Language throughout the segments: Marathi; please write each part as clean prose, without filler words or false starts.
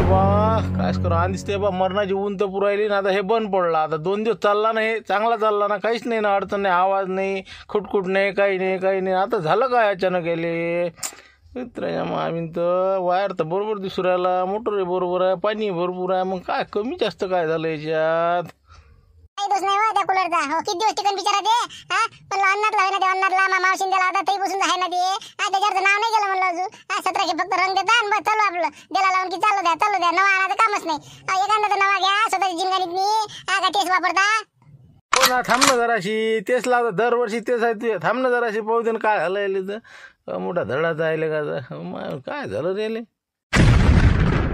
बा कायच करू आणि ते बा मरणाची ऊन तर पुरायली ना. आता हे बंद पडलं. आता 2 दिवस चालला ना, हे चांगला चालला ना, काहीच नाही ना, अडचण नाही, आवाज नाही, खुटखुट नाही, काही नाही काही नाही. आता झालं काय अचानक गेले मित्राच्या मामीन तर वायर तर बरोबर दिसू राहिला, मोटर बरोबर आहे, पाणी भरपूर आहे, मग काय कमी जास्त काय झालं याच्यात. काही दोष नाही हो त्या कूलरचा. हो किती दिवस टिकन बिचारा ते. पण अन्नात लावे ना ते, अन्नातला मावशीन दिला होता तरी बसून आहे ना ते. त्याच्यावरचं नाव नाही गेलं म्हणलं अजून. 1700 फक्त रंग देता आणि बस चालू आपलं दिला लावून की चालू द्या नवा आणायचं कामच नाही. एखादा तर नवा घ्या स्वतःची जिंगाणीतनी. का तेच वापरता. हो ना, थांब ना जराशी, तेच लावतात दरवर्षी तेच आहे तुझ्या. थांब ना जराशी, पाहू दे ना काय झालं याले तर. मोठा धडा जायले का काय झालं रे.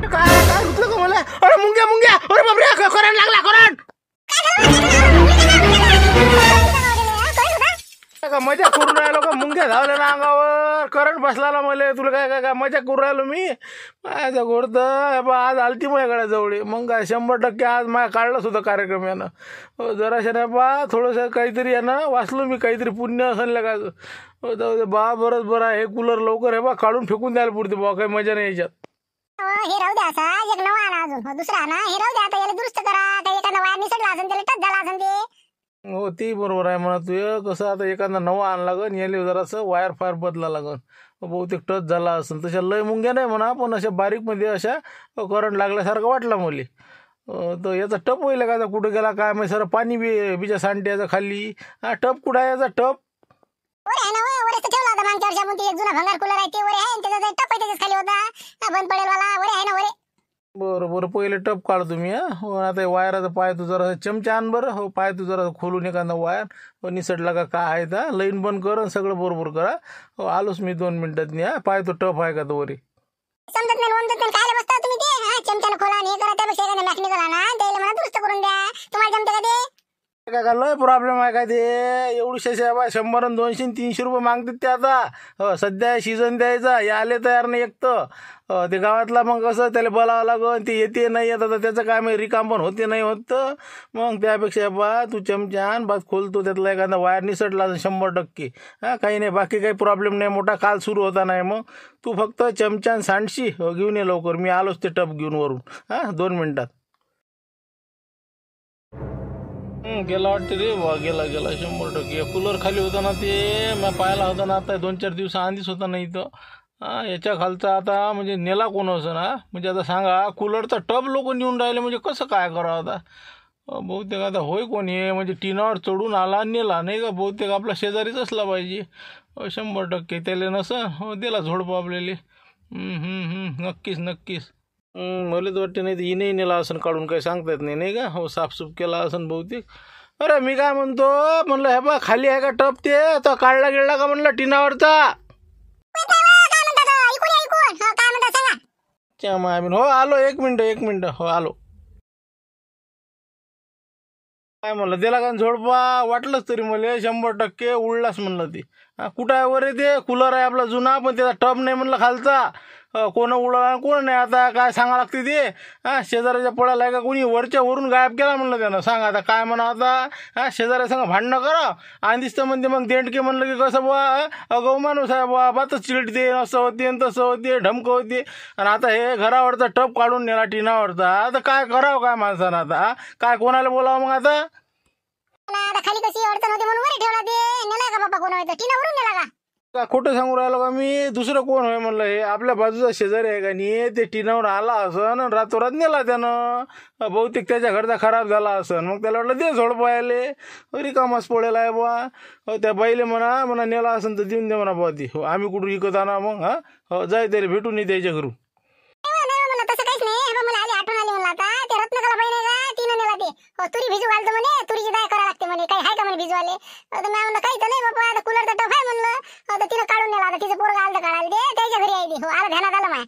काय काय उठलं का मला. अरे मुंग्या मुंग्या, अरे बापरे, करंट लागला, करंट. का मजा करून राहिलो का, मुंग्या धावल्या ना अंगावर, करंट बसला मला. तुला काय काय काय मजा करून राहिलो मी. माझ्या घोडत आज आलती माझ्याकडे जवळ. मग काय 100% आज माझ्या काढलंच होतं कार्यक्रम यानं. हो जराशा नाही बा, थोडंसं काहीतरी यानं वाचलो मी, काहीतरी पुण्य असलं का. हो जाऊ दे बा, बरंच बरं आहे. हे कूलर लवकर आहे बा, काढून फेकून द्यायला पुरते बा, काही मजा नाही याच्यात. हे राहू द्या, असा एक नवा आणा अजून. दुसरा आणा. हे राहू द्या, आता याला दुरुस्त करा. आता एखादा वायर निसटला असेल, त्याला टच झाला असेल ते. हो ते बरोबर आहे म्हणा तू. कसं आता एखादा नवा आण लागन, याले जरासं वायर फायर बदला लागन. बहुतेक टच झाला असेल. तशा लय मुंग्या नाही म्हणा, पण अशा बारीकमध्ये अशा करंट लागल्यासारखं वाटला मला. तर याचा टप होईल का, कुठं गेला काय माहिती. सर पाणी बिच्या सांडते याचा खाली. टप कुठं आहे याचा टप. ओरे आहे ना, ओरे तर ठेवला होता मागच्या वर्षामध्ये. एक जुना भंगार कूलर आहे ते ओरे आहे, त्याचा टप आहे त्याच्याच खाली होता. बंद पडेल वाला ओरे आहे ना ओरे. बरं बरं, पहिले टप काढ तुम्ही. हो आता वायराचा पाय तू जरा चमचा आण बरं. हो पाय तू जरा खोलून एखादा वायर. हो निसटला का काय आहे तर लाईन बंद कर, सगळं बरोबर करा. हो आलोच मी 2 मिनिटात नाही. पाय तो टप आहे का तो वरी. समजत नाही खायला बसता तुम्ही ते. चमच्यानं खोला आणि हे करा, त्यापेक्षा एखादा मॅकॅनिकल आणा, त्याला मला दुरुस्त करून द्या. तुम्हाला जमतं का ते. काय लय प्रॉब्लेम आहे काय ते. एवढीशा बा 100 आणि 200 आणि 300 रुपये मागतात ते आता. हो सध्या सीझन द्यायचा, या आले तयार नाही एक तर. ते गावातला मग कसं त्याला बोलावं लागन, ते येते नाही येत. आता त्याचं काय माहिती, रिकाम पण होते नाही होत. मग त्यापेक्षा बा तू चमचा आण, बस खोलतो त्यातला एखादा वायर निसटला 100%. काही नाही, बाकी काही प्रॉब्लेम नाही मोठा. काल सुरू होता नाही. मग तू फक्त चमचा आणि सांडशी घेऊन ये लवकर. मी आलोच ते टप घेऊन वरून. 2 मिनिटात. गेला वाटते रे बा, गेला 100%. कूलर खाली होता ना ते, मी पाहिला होता ना आता 2-4 दिवस आधीच होता ना इथं. याच्या खालचा आता म्हणजे नेला कोण असं ना. म्हणजे आता सांगा, कूलरचा टब लोक नेऊन राहिले, म्हणजे कसं काय करावं आता. बहुतेक आता होय कोणी म्हणजे टिनावर चढून आला नेला नाही का. बहुतेक आपला शेजारीच असला पाहिजे. 100% त्याला नसं हो दिला झोडपं आपल्याला. नक्कीच नक्कीच. मला तर वाटते नाही तर हिने नेला असं काढून, काही सांगता येत नाही नाही का. हो साफसूफ केला असं बहुतेक. अरे मी काय म्हणतो, म्हणलं हे बा खाली आहे का टप ते, आता काढला गेला का म्हणलं टिनावरचा. हो आलो, 1 मिनिट हो आलो. काय म्हणलं दिला का झोडपा. वाटलंच तरी मला 100% उडलाच म्हणलं ते. कुठं आहे वर ते. कूलर आहे आपला जुना, पण त्याचा टब नाही म्हणलं खालचा. कोण उडला कोण नाही, आता काय सांगा लागते ते. शेजाऱ्याच्या पडायला आहे का कोणी, वरच्या वरून गायब केला म्हणलं त्यानं. सांगा आता काय म्हणा आता. शेजाऱ्या संग भांडणं करा आणि दिसतं म्हणते मग देणके म्हणलं की कसं बुवा, अगो माणूस आहे बुवा, बातच चिडते, असं होते आणि तसं होते, ढमकं होते. आणि आता हे घरावरचा टप काढून नेला टिनावरचा. आता काय करावं काय माणसानं आता. काय कोणाला बोलावं मग आता. खाली कशी अडचण होते म्हणून वरी ठेवला ते. नेला का बाबा कोण होतं, टिनावरून नेला का. का खोटं सांगू राहिलो का मी. दुसरं कोण होय म्हणलं, हे आपल्या बाजूचा शेजारी आहे का नाही, ते टिनावर आला असन रातोरात नेला त्यानं. बहुतेक त्याच्या घरचा खराब झाला असन. मग त्याला वाटलं दे झोड पाहिले, रिकामाच पडेल आहे बुवा. त्या बाईले म्हणा नेला असन तर देऊन दे म्हणा बुवा ती. हो आम्ही कुठून विकत आणा मग. हो जाय त्याला भेटून नाही द्यायच्या घरून. तसं काहीच नाही. मला आली आठवण आली म्हणलं आता ते रत्नकला बहीण आहे का, तिनं नेला ते. तुरी भिजू घालतो म्हणे, तुरीची डाळ करावं लागते म्हणे. काही आहे का म्हणे भिजवाले. तर मी म्हणलं काही तर नाही बाबा, आता कूलरचा टप आहे म्हणलं. तर तिनं काढून नेला. आता तिचं पोरगं आलं काढायला ते, त्याच्या घरी आहे ती. हो आलं ध्यानात आलं माय.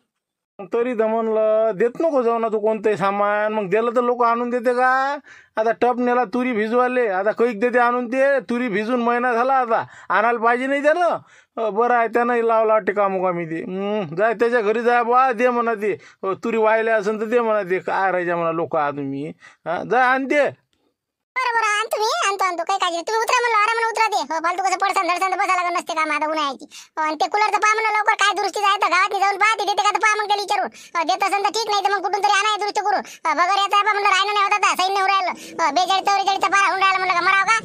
तरी तर म्हणलं देत नको जाऊ ना तू कोणतंही सामान. मग दिलं तर लोक आणून देते का. आता टप नेला तुरी भिजवाले, आता कैक देते आणून ते. तुरी भिजून महिना झाला, आता आणायला पाहिजे नाही त्यानं. बरं आहे त्यानं लावला वाटते कामोकामी ते. जाय त्याच्या घरी जाय बा, दे म्हणा ते. तुरी वाहिले असेल तर दे म्हणा ते. काय राहायच्या म्हणा लोक तुम्ही. जाय आण ते. बरं बरं आणतो मी, आणतो काही काळजी नाही. तुम्ही उतरा म्हणलं, आरामानं उतरा ते. हो, फालतू कसं पडसान धडसान बसा लागत नसते काम आता उन्हाळ्याची. आणि ते कूलरचं पहा म्हणलं लवकर, काय दुरुस्ती जायचं गावात जाऊन पाहते देते का तर पहा मग त्याला विचारून. देत असेल तर ठीक, नाही तर मग कुठून तरी आणाय दुरुस्त करू. बगर याचा म्हणलं राहिलं नाही होत आता, सैन्य होऊन राहिलं. 42-44 पारा होऊन राहिला म्हणलं का मराव का.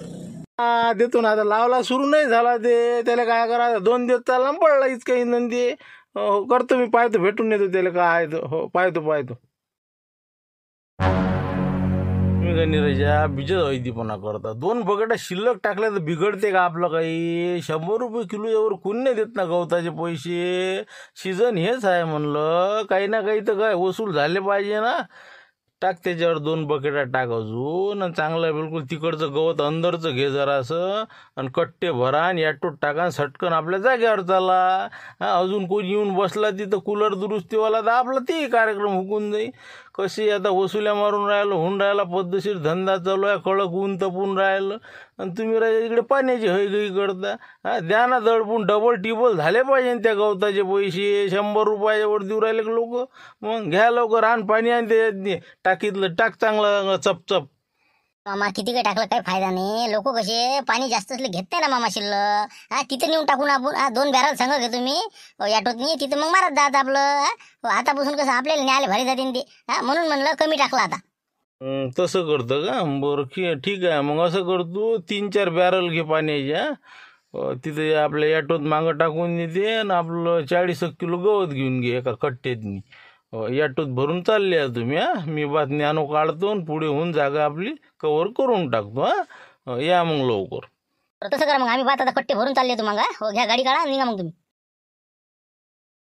देतो ना, आता लावला सुरू नाही झाला ते, त्याला काय करा, 2 दिवस चालला पडला इतकं इंधन ते. हो करतो मी, पाहतो, भेटून येतो त्याला काय आहे तो. हो पाहतो. तुम्ही का नीरजा बिजत वैदीपणा करता. 2 बकेटा शिल्लक टाकल्या तर बिघडते का आपलं काही? 100 रुपये किलो यावर कोणी नाही देत ना गवताचे पैसे. सीझन हेच आहे म्हणलं, काही ना काही तर काय वसूल झाले पाहिजे ना. टाक त्याच्यावर 2 बकेटा टाक अजून, आणि चांगलं बिलकुल तिकडचं गवत अंदरचं घे जरासं, आणि कट्टे भरा आणि ॲटोत टाका आणि सटकन आपल्या जागेवर चाला. अजून कोणी येऊन बसला तिथं कूलर दुरुस्तीवाला तर आपला तेही कार्यक्रम हुकून जाईल. कशी आता वसुल्या मारून राहिलं, होऊन राहिला पद्धतशीर धंदा चालू आहे, कडक ऊन तपून राहिलं, आणि तुम्ही राजा इकडे पाण्याची हैगई करता. द्या ना दडपून, डबल टिबल झाले पाहिजे त्या गवताचे पैसे. 100 रुपयावर देऊ राहिले लोक. मग घ्या लवकर, आण पाणी, आणि ते टाकीतलं टाक चांगलं चपचप. मामा किती काही टाकलं काही फायदा नाही. लोक कसे पाणी जास्त असले घेत नाही ना मामा शिल्लक. तिथं नेऊन टाकून आपण 2 बॅरल सांग घेतो मी याटोतनी, तिथं मग मारत जात आपलं. आतापासून कसं आपल्याला न्यायला भारी जाते ते. म्हणून म्हणलं कमी टाकलं आता. तसं करतं का? बरं ठीक आहे, मग असं करतो, 3-4 बॅरल घे पाण्याच्या. तिथे आपल्या ॲटोत मागं टाकून देते, आणि आपलं 40 किलो गवत घेऊन घे एका कट्ट्यातनी. ॲटोत भरून चालले आहे तुम्ही. मी बातमी आणू काढतो, आणि पुढे होऊन जागा आपली कव्हर करून टाकतो. या मग लवकर. तसं करा मग, आम्ही बात आता कट्टे भरून चालले मग. हो घ्या गाडी काढा, निघा मग तुम्ही.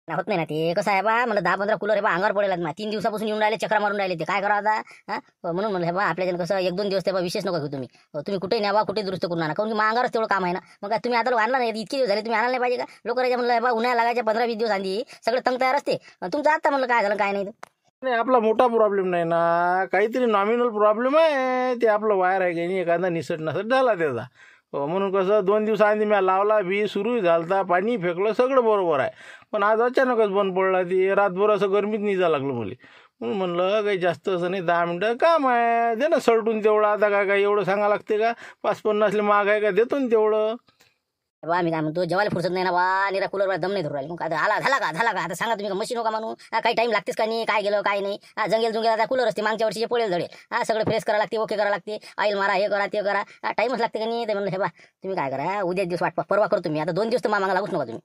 होत नाही ना ते, कसं आहे बा, मला 10-15 कूलर हे बा अंगावर पडेल ना. 3 दिवसापासून येऊन राहिले, चक्रा मारून राहिले ते, काय करावं आता. म्हणून म्हणलं हे बा आपल्या कसं 1-2 दिवस ते बा विशेष नको घेऊ तुम्ही. तुम्ही कुठे न्यावा, कुठे दुरुस्त करून आणा, कारण की अंगावरच तेवढं काम आहे ना. मग काय तुम्ही आता आणला नाही, इतके दिवस झाले तुम्ही आणायला नाही पाहिजे का? लोक राहायचे म्हणलं बा उन्हाळ्या लागायच्या 15-20 दिवस आधी सगळं तंग तयार असते. तुमचं आता म्हणलं काय झालं काय नाही. नाही, आपला मोठा प्रॉब्लेम नाही ना, काहीतरी नॉमिनल प्रॉब्लेम आहे. ते आपलं वायर आहे की नाही, एखादा निसट झाला त्याचा. म्हणून कसं 2 दिवस आधी मी लावला, बी सुरू झालता, पाणी फेकलं, सगळं बरोबर आहे. पण आज अचानकच बंद पडला. ते रातभर असं गरमीत निजा लागलं मला. म्हणून म्हणलं काही जास्त असं नाही, 10 मिनटं काम आहे, दे ना सलटून तेवढं. आता काय एवढं सांगा लागते का? 5-50 महाग आहे का? देतो ना तेवढं. बा मी काय म्हणतो, जेवायला फुरसत नाही ना बा, निरा कूलरवर दम नाही धरू राहिले. मग आता झाला का आता सांगा तुम्ही, मशीन हो का म्हणू. काही टाईम लागतेच का नाही, काय गेलं काय नाही. जंगेल आता कूलर असते, मागच्या वर्षीचे पोळेल धडे. सगळं फ्रेश करावं लागते, ओके करावं लागते, ऑइल मारा, हे करा ते करा. टाईमच लागते का नाही. ते म्हणलं हे बा तुम्ही काय करा, उद्या दिवस वाट परवा करतो मी. आता 2 दिवस तर मागा लागूच नका तुम्ही.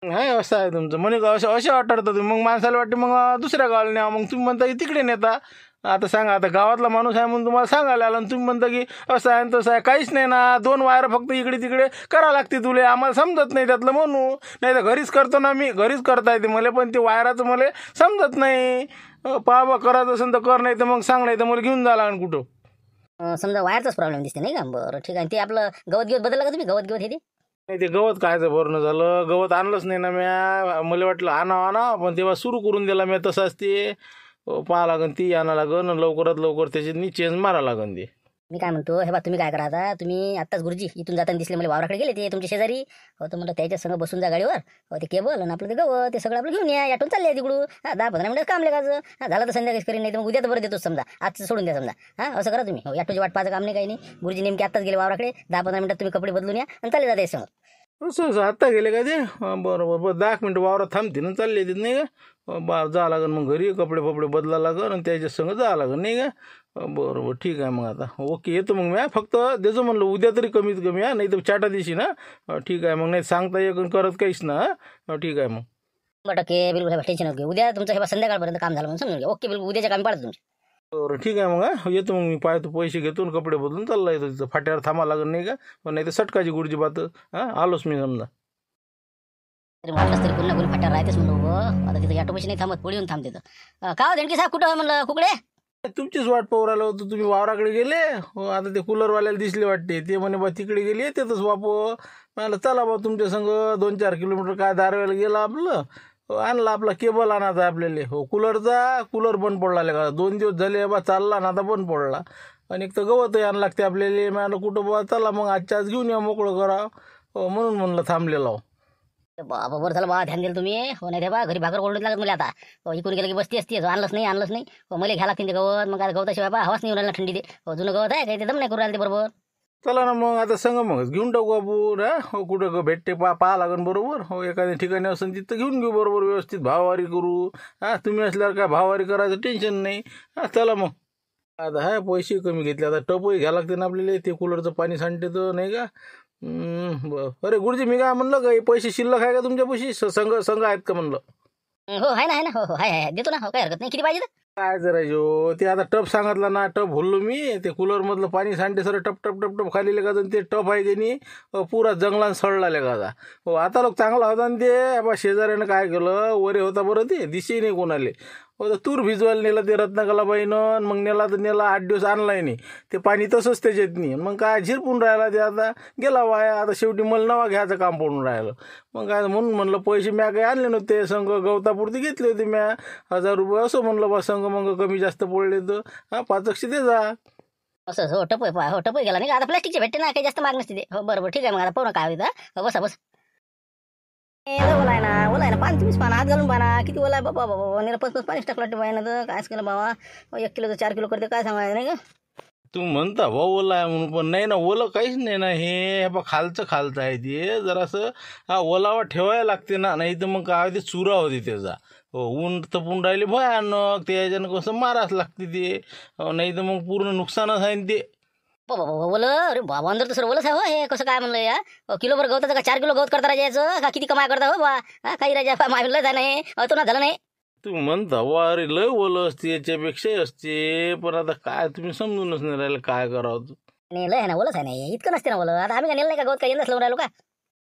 नाही असं आहे तुमचं म्हणे का? असे वाटतं तुम्ही. मग माणसाला वाटते मग दुसऱ्या गावाला न्या, मग तुम्ही म्हणता की तिकडे नेता. आता सांगा, आता गावातला माणूस आहे म्हणून तुम्हाला सांगायला आला, आणि तुम्ही म्हणता की असं आहे तसं आहे. काहीच नाही ना, 2 वायर फक्त इकडे तिकडे करावं लागते तुले. आम्हाला समजत नाही त्यातलं म्हणू. नाही तर घरीच करतो ना मी, घरीच करता येते मला, पण ते वायराचं मला समजत नाही. पहा करायचं असेल तर कर, नाही तर मग सांग, नाही तर मला घेऊन जा लागेल कुठं. समजा वायरचाच प्रॉब्लेम दिसते नाही का? बरं ठीक आहे. ते आपलं गवत बदललं का तुम्ही? गवत हे ते नाही, ते गवत कायचं भरणं झालं, गवत आणलंच नाही ना म्या. मला वाटलं आणा, पण तेव्हा सुरू करून दिला मी. तसंच ते पाहा लागन, ती आणा लागन, लवकरात लवकर त्याच्यात चेंज मारा लागन ते. मी काय म्हणतो, हे बा तुम्ही काय करा आता, तुम्ही आत्ताच गुरुजी इथून जाताना दिसले मला, वावराकडे गेले ते तुमच्या शेजारी. तर म्हणलं त्याच्या संग बसून जा गाडीवर. ते केबल आणि आपलं ते गवत ते सगळं आपलं घेऊन या, याटून चालले तिकडून. 10-15 मिनिटं काम लेखाचं. झालं तर संध्याकाळीच करीन, नाही तर मग उद्या तर बरं देतो समजा, आजचं सोडून द्या समजा. असं करा तुम्ही. याटूची वाट पाहायचं काम नाही, काही नाही. गुरुजी नेमके आत्ताच गेले वावराकडे, 10-15 मिनिटात तुम्ही कपडे बदलून या आणि चालले जाते संग. असं आत्ता गेले का ते? बरोबर 10 मिनटं वावरात थांबते ना, चालले येतात नाही का? जा लागन मग घरी, कपडे बदला लागन, आणि त्याच्या संग जा लागन नाही का? बरोबर ठीक आहे. मग आता ओके येतो मग मी. फक्त देतो म्हणलं उद्या तरी कमीत कमी. नाही तर चाटा दिवशी ना. ठीक आहे मग, नाही सांगता येऊन करत काहीच ना. ठीक आहे मग. 100% बिलकुल टेन्शन नका घेऊ. उद्या तुमचं हे संध्याकाळपर्यंत काम झालं म्हणून समजून घ्या. ओके बिलकुल उद्याच्या कामी पाडतो तुमचे. बरं ठीक आहे मग. येतो मग मी, पाहतो पैसे घेतो आणि कपडे बदलून चालला येतो. तिथं फाट्यावर थांबा लागत नाही का? पण नाही तर सटकाची गुडची बात. आलोच मी समजा. तरी वाटलंच तरी पुन्हा कोणी फाट्यावर राहतेच म्हणलं. आता तिथं ऑटोमेशन नाही थांबत, पुढे येऊन थांबते. का हो देणकी साहेब, कुठं आहे म्हणलं कुकडे? तुमचीच वाट पाहू राहिलो होतो. तुम्ही वावराकडे गेले. आता ते कूलरवाल्याला दिसले वाटते. ते म्हणे बा तिकडे गेले, येतेच बापू. मला चला बा तुमच्या संग 2-4 किलोमीटर काय दारव्याला गेलं आपलं. आणला आपला केबल आणायचा आपल्याला. कूलरचा कूलर बंद पडला का? 2 दिवस झाले बा चालला ना, आता बंद पडला. आणि एक तर गवतही आणायला लागते आपल्याला. मला कुठं बा चला मग आजच्या आज घेऊन या, मोकळं करा. म्हणून म्हणलं थांबलेला. बाबा बरं झालं बा ध्यान दिलं तुम्ही. हो नाही ते बा घरी भाकर कोरडूच लागत मला आता. हो इकडून गेलं की बसती असते. आणलंच नाही. हो मला घ्या लागते ते गवत. मग आता गवताशिवाय बा हवाच नाही येऊन राहिला थंडी ते. हो जुनं गवत आहे काही ते दम नाही करू राहिलं ते बरोबर. चला ना मग आता संग मग घेऊन टाकू आपण. हो कुठं भेटते पाहा लागन बरोबर. हो एखाद्या ठिकाणी असेल तिथं घेऊन घेऊ बरोबर, व्यवस्थित भाववारी करू. तुम्ही असल्यावर काय भाववारी करायचं टेन्शन नाही. चला मग. आता पैसे कमी घेतले, आता टपही घ्यावं लागते ना आपल्याला. ते कूलरचं पाणी सांडते तर नाही का. अरे गुरुजी मी काय म्हणलं, काही पैसे शिल्लक आहे का तुमच्या पैसे? संघ संघ आहेत का म्हणलं? हो आहे ना हो आहे देतो ना. हो काही हरकत नाही. किती पाहिजे? काय करायचो ते आता टप सांगितला ना, टप भरलो मी. ते कूलर मधलं पाणी सांडते सर, टप टप टप टप खाली का. ते टप आहे की नाही पुरा जंगलात सडला का. हो आता लोक चांगला होता ना ते. बा शेजाऱ्यानं काय केलं, वरे होता बरं ते दिसे नाही कोणाले. हो तर तूर भिजवायला नेलं ते रत्नकलाबाईनं. मग नेला तर नेला, 8 दिवस आणलाय नाही ते पाणी, तसंच त्याच्यात नाही. मग काय झिरपून राहिला ते, आता गेला वाया. आता शेवटी मला नवा घ्यायचं काम पडून राहिलं. मग काय म्हणून म्हणलं पैसे म्या काही आणले नव्हते, संघ गवतापुरती घेतले होते म्या 1000 रुपये. असं म्हणलं बा संघ मग कमी जास्त पडले तर 500 दे जा. असं हो टपय हो टपय गेला नाही का. आता प्लास्टिकचे भेटते ना, काही जास्त माग नसते ते. हो बरोबर ठीक आहे. मग आता पाहू ना काय होईल. हो बसा बस. ओला आहे ना पाणी तुम्हीच पाना हात घालून पाना. किती ओला आहे बाबा बाबा. निरपस पाणीच टाकलं वाटतं पाहिजे तर कायच केलं बाबा. 1 किलो तर 4 किलो करते काय सांगायचं नाही का. तू म्हणता भाऊ ओला आहे म्हणून, पण नाही ना ओलं काहीच नाही ना. हे बा खालचं आहे ते जरासं. ओलावा ठेवायला लागते ना, नाही तर मग काय ते चुरा होते त्याचा. हो ऊन तपून राहिले भयानक, ते याच्यानं कसं माराच लागते ते. नाही तर मग पूर्ण नुकसानच आहे ना ते. बाबा ओलं. अरे बाबा अंदर तर सर ओलंच आहे. हो हे कसं काय म्हणलं या. किलोभर गवताचं का 4 किलो गवत करता राजायचं का किती कमाय करता हो बा. काही राजा माहिलं जा नाही तो ना झालं नाही. तू म्हणता वा अरे लय ओलं असते, याच्यापेक्षाही असते. पण आता काय तुम्ही समजूनच नाही राहिलं काय करावं. नाही लय आहे ना ओलंच आहे नाही. इतकं नसते ना ओलं. आता आम्ही का नेलं नाही का गवत काही यंदाच लावून राहिलो का.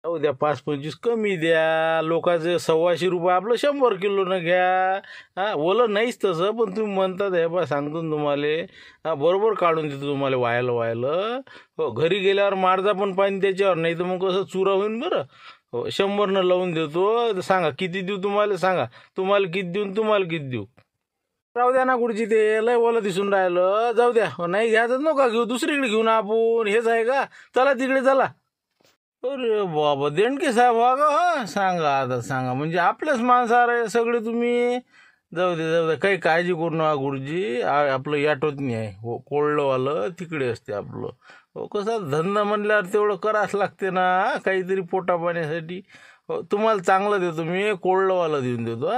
जाऊ द्या 5-25 कमी द्या. लोकांचे 125 रुपये आपलं 100 किलोनं घ्या. ओलं नाहीच तसं, पण तुम्ही म्हणतात हे बा सांगतो ना तुम्हाला. बरोबर काढून देतो तुम्हाला वायलं. हो घरी गेल्यावर मारजा पण पाणी त्याच्यावर, नाही तर मग कसं चुरा होईन बरं. हो 100 लावून देतो. सांगा किती देऊ तुम्हाला, सांगा तुम्हाला किती देऊन तुम्हाला किती देऊ. राहू द्या ना गुरुजी, ते लय ओलं दिसून राहिलं. जाऊ द्या. नाही घ्यायचं नका घेऊ, दुसरीकडे घेऊन आपण. हेच आहे का, चला तिकडे चला. अरे बाबा देणके साहेब सांगा आता सांगा. म्हणजे आपल्याच माणसार आहे सगळे तुम्ही. जाऊ दे काही काळजी करू नका गुरुजी. आपलं याटोत नाही आहे. हो कोळलंवालं तिकडे असते आपलं. हो कसं धंदा म्हणल्यावर तेवढं करावंच लागते ना, काहीतरी पोटा पाण्यासाठी. हो तुम्हाला चांगलं देतो मी, कोळलंवालं देऊन देतो.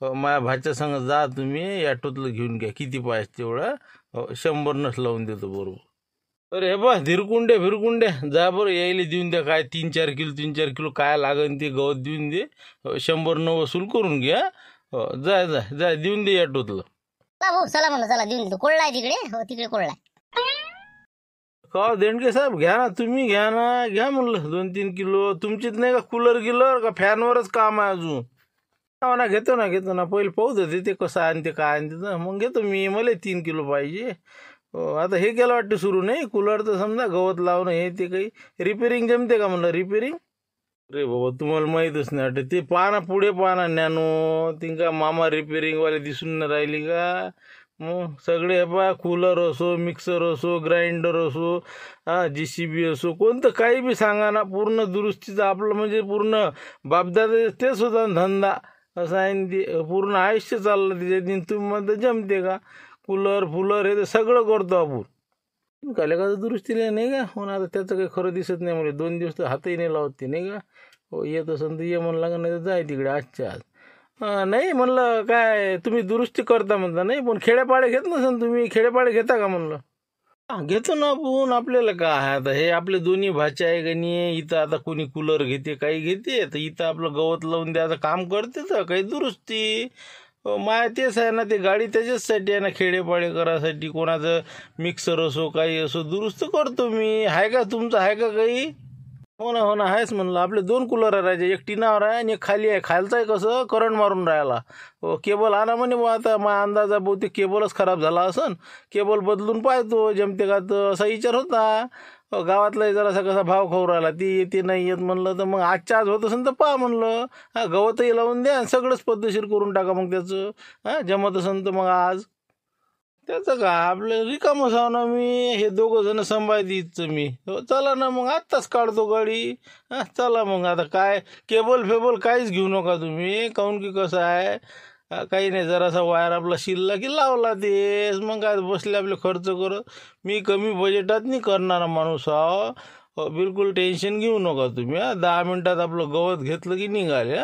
हो माझ्या भाच्या संग जा तुम्ही, याटोतलं घेऊन घ्या किती पाहिजे तेवढं. हो 100 लावून देतो बरोबर. अरे हे बा भिरकुंडे जा बरं यायला देऊन द्या. काय 3-4 किलो काय लागन ते गवत देऊन दे. 100 वसूल करून घ्या. हो जाय देऊन दे याटोतलं. भाऊ चला म्हणलं चला देऊन देतो. कोळला आहे तिकडे. हो तिकडे कोळला आहे. का देणके साहेब घ्या ना, तुम्ही घ्या ना. घ्या म्हणलं 2-3 किलो. तुमचीच नाही का कूलर गिलर का फॅनवरच काम आहे अजून. हो ना घेतो ना पहिले पाहू दे ते कसं आहे ते काय आहे, मग घेतो मी. मला 3 किलो पाहिजे. हो आता हे केलं वाटतं सुरू नाही कूलर तर समजा गवत लावणं हे ते काही रिपेरिंग जमते का म्हणलं रिपेरिंग. अरे बाबा तुम्हाला माहीतच नाही वाटतं ते. पाना पुढे पाना न्यानो तिंका मामा रिपेरिंगवाले दिसून नाही राहिली का. मग सगळे बा कूलर असो, मिक्सर असो, ग्राइंडर असो, JCB असो, कोणतं काही बी सांगा ना, पूर्ण दुरुस्तीचं आपलं म्हणजे पूर्ण बापदादा तेच होता धंदा. असं आहे न ते पूर्ण आयुष्य चाललं त्याच्यात. तुम्ही म्हणता जमते का. कूलर फुलर हे तर सगळं करतो आपण. काले का दुरुस्तीला नाही का. हो ना आता त्याचं काही खरं दिसत नाही म्हणजे 2 दिवस तर हातही नाही लावते नाही का. हो येत असेल तर ये म्हणला का, नाही तर जाय तिकडे आजच्या आज. नाही म्हणलं काय तुम्ही दुरुस्ती करता म्हणता. नाही पण खेड्यापाडे घेत नसेल तुम्ही. खेड्यापाडे घेता का म्हणलं. घेतो ना आपण. आपल्याला काय आहे आता, हे आपले दोन्ही भाचे आहे का नाही. इथं आता कोणी कूलर घेते काही घेते, तर इथं आपलं गवत लावून द्यायचं काम करते तर काही दुरुस्ती. माय तेच आहे ना, ते गाडी त्याच्याचसाठी आहे ना, खेडेपाडे करायसाठी. कोणाचं मिक्सर असो काही असो दुरुस्त करतो मी. आहे का तुमचं आहे का काही. हो ना आहेच म्हणलं. आपले 2 कूलर राहायचे, एक टिनावर आहे आणि एक खाली आहे. खालचं आहे कसं करंट मारून राहिला. हो केबल आणा म्हणे बा. आता माझा अंदाजा बहुतेक केबलच खराब झाला असन. केबल बदलून पाहतो जमते का तर असा विचार होता. गावातला जरासा कसा भाव खाऊ राहिला, ती येते नाही येत म्हणलं तर मग आजच्या आज होत असेल तर पहा म्हणलं. गवतही लावून द्या आणि सगळंच पद्धतशीर करून टाका मग त्याचं. जमत असेल तर मग आज त्याचं काय आपलं रिकामं साव ना मी, हे दोघं जण संभाळतीच मी. हो चला ना मग आत्ताच काढतो गाडी. चला मग आता काय केबल फेबल काहीच घेऊ नका तुम्ही, काहून की कसं आहे काही नाही, जरासा वायर आपला शिरला की लावला तेच, मग काय बसले आपले खर्च करत. मी कमी बजेटात नाही करणारा माणूस आहो. बिलकुल टेन्शन घेऊ नका तुम्ही. 10 मिनिटात आपलं गवत घेतलं की निघाले.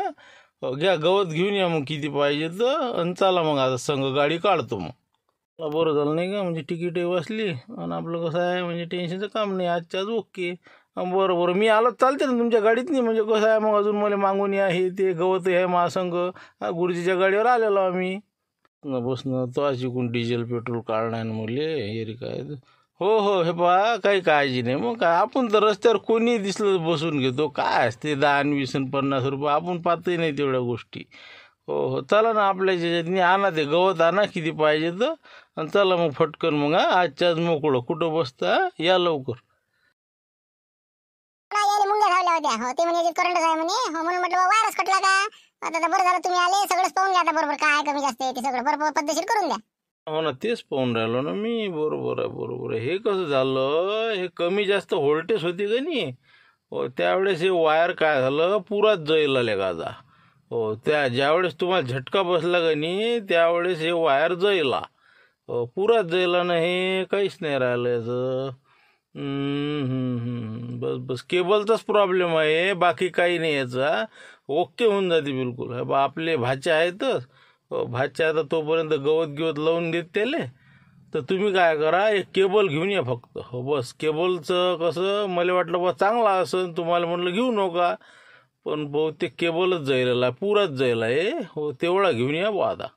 घ्या गवत घेऊन या मग किती पाहिजे तर, आणि चला मग आता संघ गाडी काढतो मग. बरं झालं नाही का, म्हणजे तिकीटही वाचली आणि आपलं कसं आहे म्हणजे टेन्शनचं काम नाही, आजच्या आज ओके. बरं बरं मी आलो चालते ना तुमच्या गाडीत, नाही म्हणजे कसं आहे मग अजून मला मागून या हे ते गवत आहे महासंघ. गुरुजीच्या गाडीवर आलेलो आम्ही. बसणं तो अशी कोण डिझेल पेट्रोल काढणार मुले हे काय. हो हो हे पहा काही काळजी नाही, मग काय आपण तर रस्त्यावर कोणी दिसलं बसून घेतो, काय असते 10 आणि 20 आणि 50 रुपये आपण पाहतही नाही तेवढ्या गोष्टी. हो हो चला ना आपल्या ज्याच्यातनी आणा ते गवत आणा किती पाहिजे तर, आणि चला मग फटकन मग आजच्या आज मोकळं. कुठं बसता या लवकर. यायला मुंग्या धावल्या होत्या. हो ते म्हणे करंट आहे म्हणे. हो म्हणून म्हटलं वायरस कटला का. आता तर बरं झालं तुम्ही आले, सगळंच पाहून घ्या आता बरोबर काय कमी जास्त आहे ते सगळं बरोबर पद्धतशीर करून द्या. हो ना तेच पाहून राहिलो ना मी. बरोबर आहे बरोबर आहे. हे कसं झालं, हे कमी जास्त व्होल्टेज होती का नाही, हो त्यावेळेस हे वायर काय झालं पुराच जळला गाजा. हो ज्यावेळेस तुम्हाला झटका बसला का नाही त्यावेळेस हे वायर जळला. हो पुराच जळला ना, हे काहीच नाही राहिलं याचं. बस बस केबलचाच प्रॉब्लेम आहे, बाकी काही नाही याचा. ओके होऊन जाते बिलकुल. आपले भाचे आहेतच. भाच्या आता तोपर्यंत गवत गिवत लावून देत त्याले, तर तुम्ही काय करा एक केबल घेऊन या फक्त. हो बस केबलचं कसं मला वाटलं बा चांगला असं, तुम्हाला म्हटलं घेऊ नका, पण बहुतेक केबलच जायला पुराच जायला आहे. हो तेवढा घेऊन या बा आता.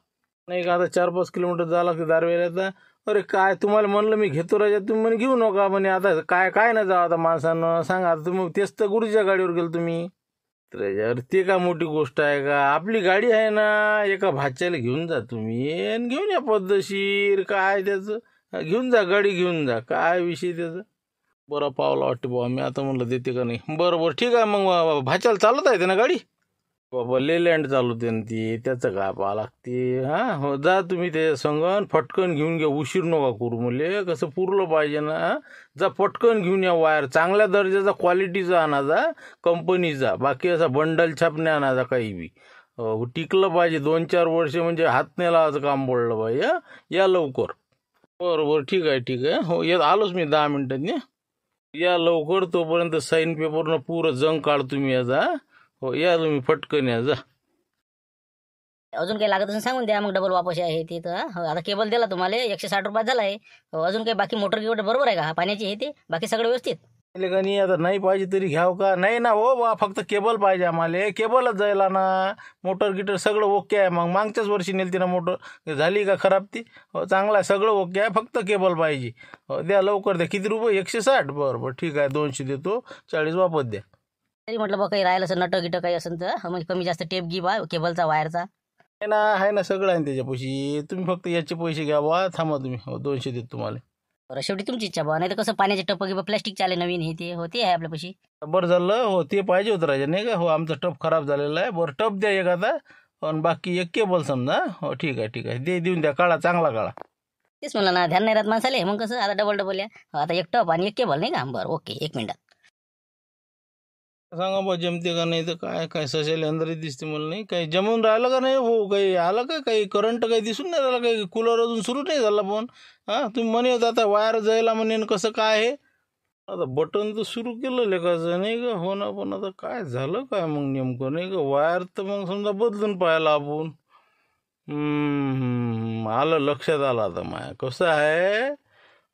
नाही का आता 4-5 किलोमीटर झाला की दारवेल्याचा. अरे काय तुम्हाला म्हणलं मी घेतो राजा, तुम्ही म्हणे घेऊ नका म्हणे. आता काय काय नाही जावं आता माणसानं सांगा. आता तुम्ही तेच तर गुरुजीच्या गाडीवर गेलो तुम्ही. अरे ते का मोठी गोष्ट आहे का, आपली गाडी आहे ना, एका भाच्याला घेऊन जा तुम्ही आणि घेऊन या पद्धतशीर. काय त्याचं घेऊन जा गाडी घेऊन जा, काय विषय त्याचं. बरं पावला वाटते बाबा मी, आता म्हणलं देते का नाही. बरं बरं ठीक आहे मग भाच्याला चालवता येते ना गाडी. बाबा लेलँड चालवते ना ती, त्याचं काय पाहा लागते. हो जा तुम्ही ते संगण फटकन घेऊन घ्या, उशीर नका करू. मुले कसं पुरलं पाहिजे ना. जा पटकन घेऊन या वायर, चांगल्या दर्जाचा क्वालिटीचा आणायचा कंपनीचा, बाकी असा बंडल छापणे आणायचा काही बी. टिकलं पाहिजे 2-4 वर्ष, म्हणजे हात नाही लावायचं काम पडलं पाहिजे. या लवकर. बरं बरं ठीक आहे ठीक आहे. हो येत आलोच मी 10 मिनिटांनी. या लवकर, तोपर्यंत साईन पेपरनं पुरं जंग काढ तुम्ही याचा. हो या तुम्ही फटकन या जा. अजून काही लागत असेल सांगून द्या, मग डबल वापस आहे ते तर. आता केबल दिला तुम्हाला 160 रुपयात झाला आहे. अजून काही बाकी मोटर गिवटर बरोबर आहे का, पाण्याची हे ते बाकी सगळं व्यवस्थित. का नाही आता नाही पाहिजे तरी घ्याव का. नाही ना हो बा, फक्त केबल पाहिजे आम्हाला. केबलच जायला ना, मोटर गिटर सगळं ओके आहे. मग मागच्याच वर्षी नेलती ना मोटर, झाली का खराब ती. हो चांगला आहे सगळं ओके आहे, फक्त केबल पाहिजे. हो द्या लवकर द्या. किती रुपये 160. बरं बरं ठीक आहे 200 देतो, 40 वापस द्या. तरी म्हटलं बघ काही राहिलं असं नट गिट काही असेल तर, म्हणजे कमी जास्त टेप घे बा केबलचा वायरचा. आहे ना सगळं आहे त्याच्यापाशी. तुम्ही फक्त याचे पैसे घ्या बा, थांबा तुम्ही. हो 200 देतो तुम्हाला. बरं शेवटी तुमची इच्छा बा, नाही तर कसं पाण्याचे टप किंवा प्लॅस्टिक चाले नवीन हे ते होते आहे आपल्यापाशी. बरं झालं. हो ते पाहिजे होतं राजा नाही का. हो आमचा टप खराब झालेला आहे. बरं टप द्या एक आता, आणि बाकी एक केबल समजा. हो ठीक आहे ठीक आहे देऊन द्या. काळा चांगला काळा. तेच म्हणलं ना, ध्यान नाही राहत माणसाले. मग कसं आता डबल या. आता एक टप आणि एक केबल नाही का. बरं ओके 1 मिनिटात सांगा बा जमते का नाही तर. काय काय सशाले अंदरही दिसते मला. नाही काही जमून राहिलं का नाही हो, काही आलं का काही करंट काही दिसून नाही राहिलं. काही कूलर अजून सुरू नाही झाला पण. तुम्ही म्हणे होता आता वायर जायला म्हणे कसं काय आहे. आता बटन तर सुरू केलं लेखाचं नाही का. हो ना, पण आता काय झालं काय मग नेमकं नाही का. वायर तर मग समजा बदलून पाहिला आपण. आलं लक्षात आलं आता माया कसं आहे.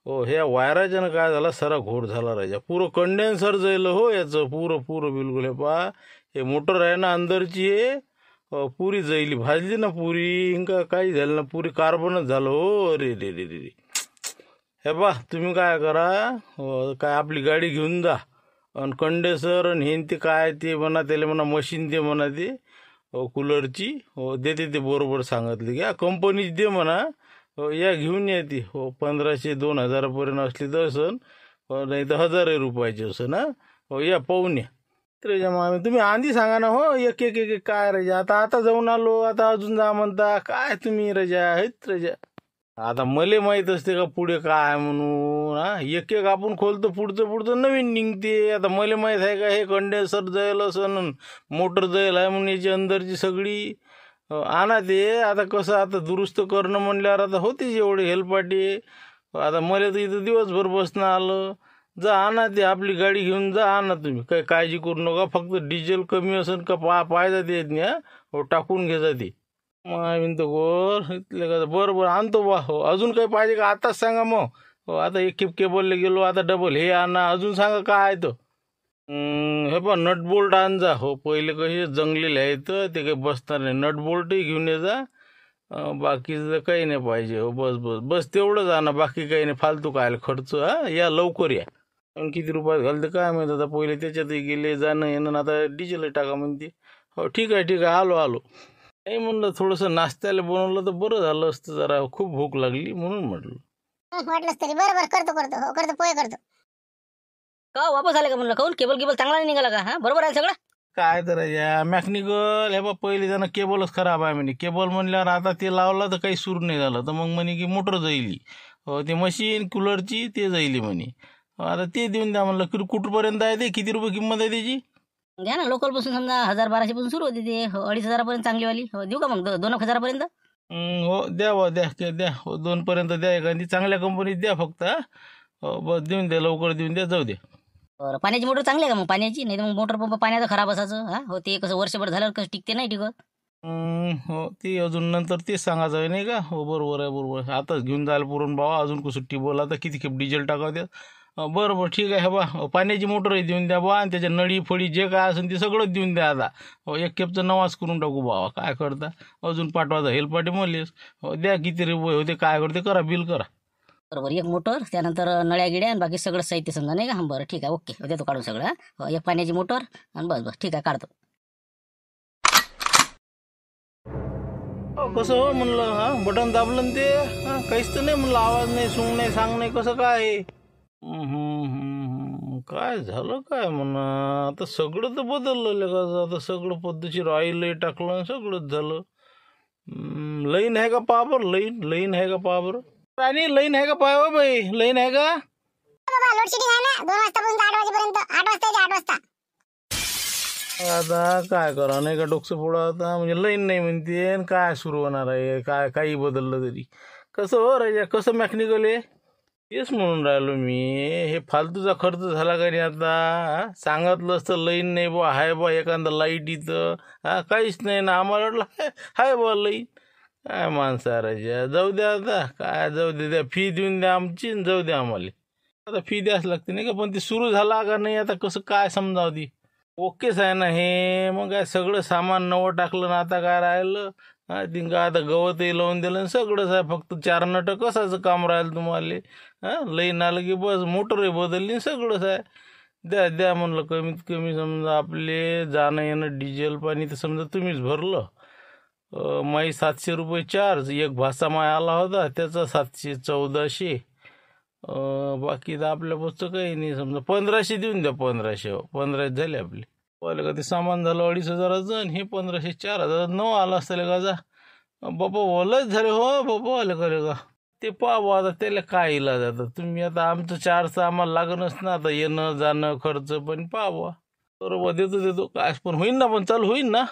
हो ह्या वायराच्यानं काय झाला, सारा घोड झाला राजा. पुरं कंडेन्सर जायलं हो याचं, पुरं बिलकुल. हे पहा हे मोटर आहे ना अंदरची, हे पुरी जायली, भाजली ना पुरी. इंका काही झालं ना, पुरी कार्बनच झालं हो. अरे रे रे रे. हे पहा तुम्ही काय करा, काय आपली गाडी घेऊन जा, आणि कंडेन्सर आणि हे ते काय ते म्हणा त्याला म्हणा मशीन दे म्हणा ते कूलरची. हो देते ते बरोबर सांगितले घ्या, कंपनीच दे म्हणा. हो या घेऊन येते. हो 1500-2000 असली तर असन, नाही तर 1000 रुपयाची असन. हो या पाहून या. त्याच्या मामी तुम्ही आधी सांगा ना हो. एक एक एक काय रजा. आता जाऊन आलो, आता अजून जा म्हणता काय तुम्ही रजा आहेत रजा. आता मले माहीत असते का पुढे काय आहे म्हणून? एक एक आपण खोलतो, पुढचं नवीन निघते. आता मले माहीत आहे का हे कंडेन्सर जाईल असं, मोटर जाईल आहे म्हणून याची अंदरची सगळी आणा ते. आता कसं आता दुरुस्त करणं म्हणल्यावर आता होतीच एवढे हेलपाटे. आता मला तर इथं दिवसभर बसणं आलं. जा आणा ते, आपली गाडी घेऊन जा, आणा तुम्ही, काही काळजी करू नका. फक्त डिझेल कमी असेल का पाहायचा ते येत नाही. हो टाकून घे जा ते. म्हणतो गोर इथले का बरं आणतो बा. हो अजून काही पाहिजे का आताच सांगा मग. हो आता एक खेप केबलला गेलो, आता डबल हे आणा. अजून सांगा काय आहे तो. हे पहा नट बोल्ट आण जा. हो पहिले कसे जंगलेले आहेत ते काही बसणार नाही. नट बोल्टही घेऊन ये जा. बाकीचं काही नाही पाहिजे. हो बस तेवढंच आणा, बाकी काही नाही. फालतू काय खर्च. या लवकर या. आणि किती रुपयात घालते काय माहिती. आता पहिले त्याच्यातही गेले जाणं येणं, आता डिझेल टाका म्हणते. हो ठीक आहे आलो. नाही म्हणलं थोडंसं नाश्त्याला बनवलं तर बरं झालं असतं. जरा खूप भूक लागली म्हणून म्हटलं. वाटलंच तरी बरोबर करतो पोहे करतो. का वापस आले का म्हणलं? काहून केबल चांगला नाही निघाला का? बरोबर आहे सगळं. काय तर या मॅकॅनिकल हे बा पहिले त्यांना केबलच खराब आहे म्हणे. केबल म्हणल्यावर आता ते लावलं तर काही सुरू नाही झालं, तर मग म्हणे की मोटर जाईली. हो ते मशीन कूलरची ते जाईली म्हणे. आता ते देऊन द्या म्हणलं. कुठपर्यंत आहे ते? किती रुपये किंमत आहे त्याची? घ्या ना, लोकल पासून समजा 1000-1200 पासून सुरू होते ते. 2500 चांगलीवाली. हो देऊ का मग 2,000 हो द्या बा द्या. हो 2 द्या. एखादी चांगल्या कंपनीत द्या फक्त. हो बस देऊन द्या, लवकर देऊन द्या, जाऊ द्या. बरं पाण्याची मोटर चांगली आहे का मग? पाण्याची नाही तर मग मोटर पंप पाण्याचं खराब असायचं. हो ते कसं वर्षभर झाल्यावर कसं टिकते नाही टिकत. हो ते अजून नंतर तेच सांगायचं आहे नाही का. हो बरोबर आहे. आताच घेऊन जायला पुरण बाबा. अजून कसं टिबल आता किती खेप डिझेल टाकावत्यात. बरं ठीक आहे बा. पाण्याची मोटरही देऊन द्या बा. आणि त्याच्या नळी फळी जे काय असेल ते सगळंच देऊन द्या आता. हो एक खेपचं नवाज करून टाकू बाबा. काय करता अजून पाठवायचा हेलपाटे मलेस. हो द्या किती रुपये होते काय करते करा, बिल करा. बरोबर एक मोटर, त्यानंतर नळ्या गिड्या आणि बाकी सगळं साहित्य समजा नाही का. बरं ठीक आहे ओके देतो काढून सगळं. हो एक पाण्याची मोटर आणि बस ठीक आहे काढतो. कसं हो म्हणलं बटन दाबलं ना ते काहीच तर नाही म्हणलं. आवाज नाही, सूंग नाही, सांग नाही, कसं काय? काय झालं काय म्हणा. आता सगळं तर बदललं का. आता सगळं पद्धतशीर ऑइल टाकलं, सगळंच झालं. लाईन आहे का पहा बरं. लाईन आहे का पहा बरं. आणि लाईन आहे का पहा बाई. लाईन आहे का? बाबा लोड शेडिंग आहे ना 2 वाजतापासून 8 वाजेपर्यंत. 8 वाजता. आता काय करा नाही का डोकं फोडा. आता म्हणजे लाईन नाही म्हणते आणि काय सुरू होणार आहे. काय काही बदललं तरी कसं हो राजा. कसं मॅकॅनिकल आहे तेच म्हणून राहिलो मी. हे फालतूचा खर्च झाला का नाही. आता सांगितलं असतं लाईन नाही बा, हाय बा एखादा लाईट इथं. काहीच नाही ना. आम्हाला वाटलं हाय बा लाईन. काय माणसा राजा. जाऊ द्या आता काय. जाऊ द्या फी देऊन द्या आमची, जाऊ द्या आम्हाला. आता फी द्यास लागते नाही का. पण ते सुरू झाला का नाही आता कसं काय समजावं ती. ओकेच आहे ना हे. मग काय सगळं सामान नवं टाकलं ना. आता काय राहिलं. तिंका आता गवतही लावून दिलं सगळंच आहे. फक्त 4 नट कसाचं काम राहिलं तुम्हाला. लाईन आलं की बस मोटरही बदलली सगळंच आहे. द्या म्हणलं कमीत कमी समजा आपले जाणं येणं डिझेल पाणी तर समजा तुम्हीच भरलं. माई 700 रुपये चार्ज. एक भासा माय आला होता त्याचा 700-1400. बाकी तर आपल्या पुस्तक काही नाही समजा. 1500 देऊन द्या. 1500 1500 झाले आपले. पहिले का ते सामान झालं 2500 आणि हे 1500 4000 9 आला असतं का. जा बाबा ओलच झाले हो बाबा. आले करे का ते पाहा आता त्याला काय इलाज. आता तुम्ही आता आमचं 400 आम्हाला लागणच ना. आता येणं जाणं खर्च पण पाहा. बरोबर देतो काय पण होईन ना. पण चालू होईन ना.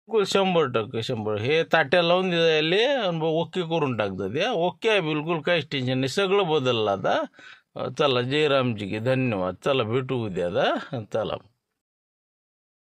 100% 100. हे ताट्या लावून द्यायले आणि ओके करून टाकतात. या ओके आहे बिलकुल काहीच टेन्शन नाही. सगळं बदललं आता. चला जय रामजी की धन्यवाद. चला भेटू उद्या. चला.